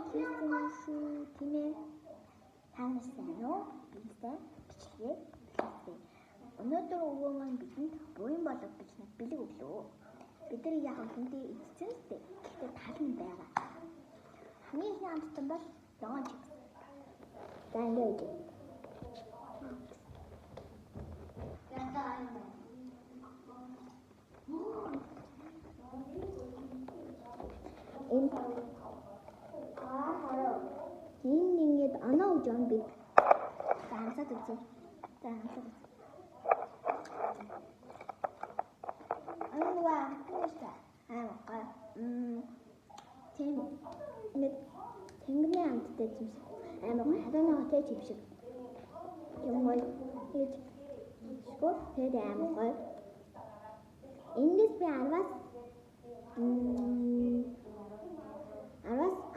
хийсэн шүү тийм ээ. Танаас сайн уу? Бидтэй бичлэгээ хийлээ. Өнөөдөр өвөө маань бидэнд буян болоод бич нэг бэлэг өглөө. Бид нар яг хүнтэй эцсэн л дээ. Гэхдээ тал нь байгаа. Хамгийн их амтсан бол логон чиг. За ингээд үү. Энэ ингээд оноо гэж он бид. За хамсаад үзье. Анаа тийшээ. Гой. Тийм. Нэг тэнгэрийн амттай юм шиг. Гой хаданы хотей юм шиг. Юм гой хийж шгөө тэгээд гой. Эндээс би араас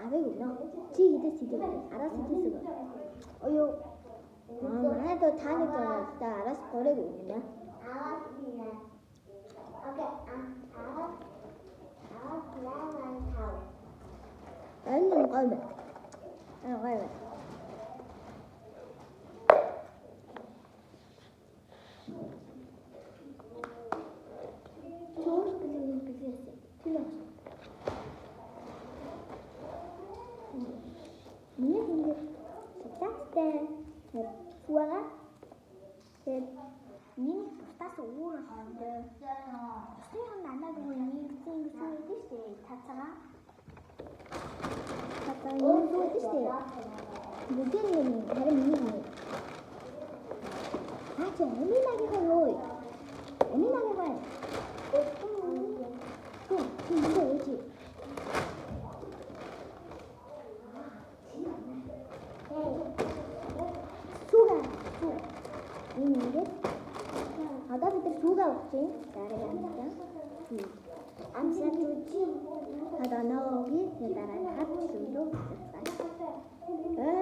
авыг өгнө. Чи хэдээс хийдэг вэ? Араас хийдэг үү? Оёо. Манай доо таны доо араас 3-ыг өгнө. Араас хийе. Окей. Араас 9 5. Энэ гой байна. Гой байна. Суага тэгээд нэг бутаас өөр хондоо тийм намайг нэгэн зүйлтэй шүү дээ тацаа нэг зүйлтэй шүү дээ бүгдийн харин миний аач эминагийн хөө эминагийн хөө одоо бид нар сүүгээ өгчээ. Дараа амтсан. Амсаад үчи. Одоо нөөгийн дараа хавч шүү.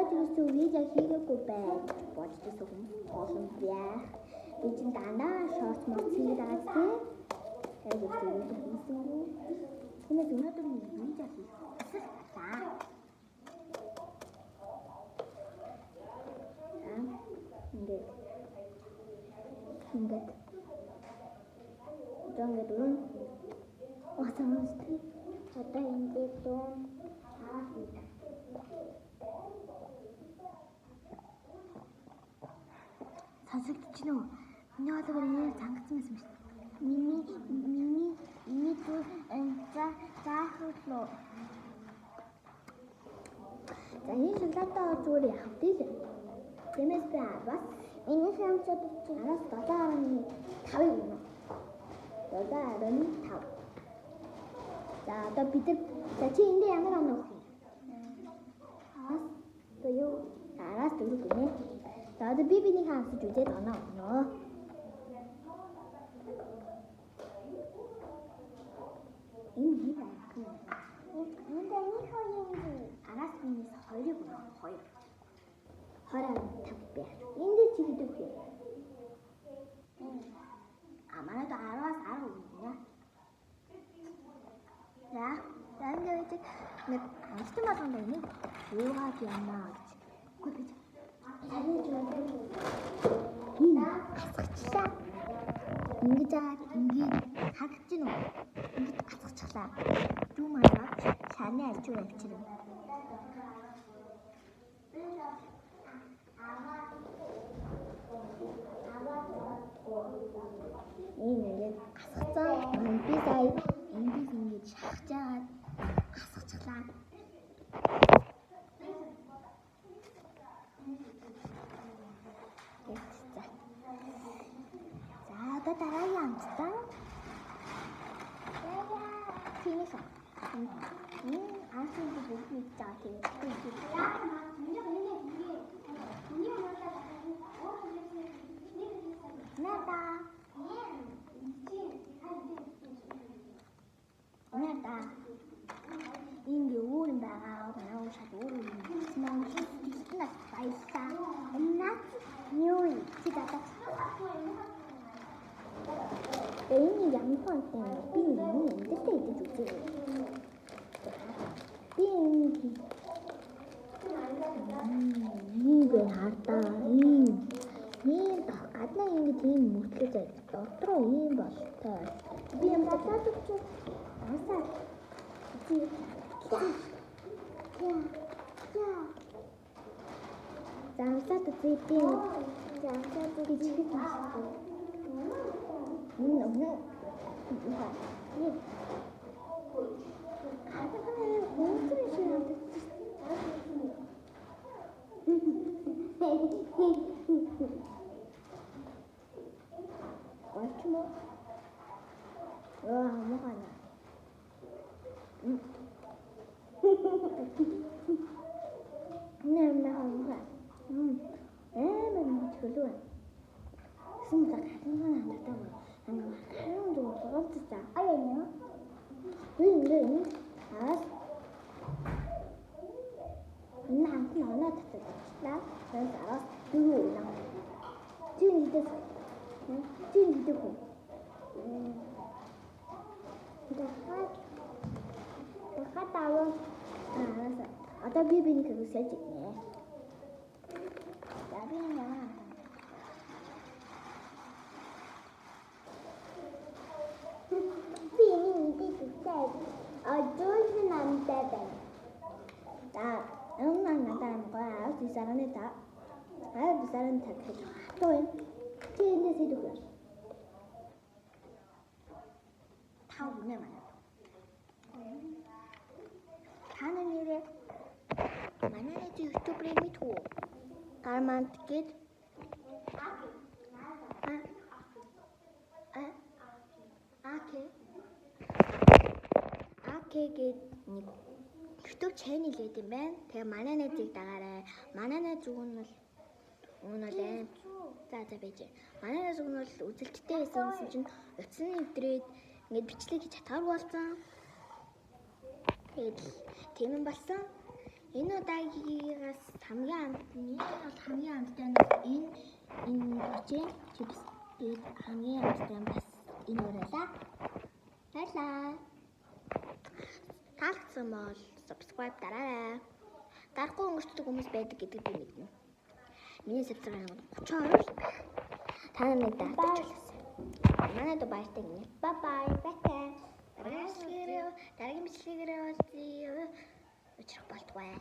Тэгсэн видео хийгээгүй байж бодчихсон юм. Олон бяа. Би ч дандаа шорт мод хийгээд тийм. Тэгээд хийсэн юм. Хүмүүс өнөөдөр нэг видео хийсэн. Ингээд jangan dulu. Wah sama sekali. Ada yang itu. Сонсогдож байна уу? Миний одоогор нэр цангацсан байсан шүү дээ. Миний туу заахлоо. За энэ шоколадаа зүгээр явах тийм. Тэмээс би аваад энэ хамчаад чинь араас 7.5-ыг өгнө. 7.5. За одоо бид за чи энд ямар оноо өгөх юм? Тоё араас дөрөв гинэ. За одоо би биний хаансаж үзээд оноо өгнө. Энэ хий аа. Энд нэг хоёрын араас минийс 2-ыг өгнө. 2. 25 бай. Энд чи хэд өгөх юм? Манай то 10-аас 10 өгнө. За, ингээд нэг амтсан болгонд энийг юугаад ямаа гэж. Гүйтэж. Энэ асгачлаа. Ингээд хагч гин үү? Ингээд асгачлаа. Юу манаа чаны альчуу авчирна. Ингээд асгацсан. Би сая ингээд шахаж агаад асгачлаа. За одоо дараагийн амтсан. Финиш. Анхны бүгд заа тийм. Нада. Нада. Инге өөрн байгаа. Манай шат өөрн юм. Смаа баясаа. Наад юу чидата. Энэ ямар хонтой би энэ эндээ идэж үзье. Би энэ хардаа ийм гаднаа ингэ тийм мөртлөө дотроо ийм болтой. Би юм татаад чи асаа. Замсаад үзээдээ. Замсаад үзээдээ. Очмо. Мохана. Нэмнаа. Чөлөө. Сумдаа хатнаа надад. Харин дуу болцоо. Аяа. Ин. Аас. Энэ хамт ноноо татчихлаа. Тэгээд араас юу вэ? Чин идэх үү? Дахад аваа. Араас. Одоо би биний кэгсэж игнэ. Яби яа. Дүүс намтай байна. Надад амгаа дисараны та. Дисараны та гэж хатуу юм. Чи эндээс идэх. Тав нэ манай. Таны нэрээ манай YouTube-ээр мэдвүү. Гармант гээд Аket нэг YouTube channel гэдэг юм байна. Тэгээ манай найзыг дагаарай. Манай найз зүг нь бол аим. За байж. Манай найз зүг нь бол үзэлттэй байсан чинь утасны өдрөөд ингээд бичлэг хийж чадхаар болсон. Тэгээд тийм юм болсон. Энэ удаагаас хамгийн амттай нь энэ бичээ чипс тэгээд хамгийн амттай нь бас энэ урайлаа. Баярлалаа. Таалагдсан бол subscribe дараарай. Дарахгүй өнгөрчдөг хүмүүс байдаг гэдэг би мэднэ. Миний subscribe нь 32. Та нарыг даатчихлаа. Манайд баяртай гинэ. Bye bye. Бай. Дараагийн бичлэгээр уулзъя. Өчрөх болтугай.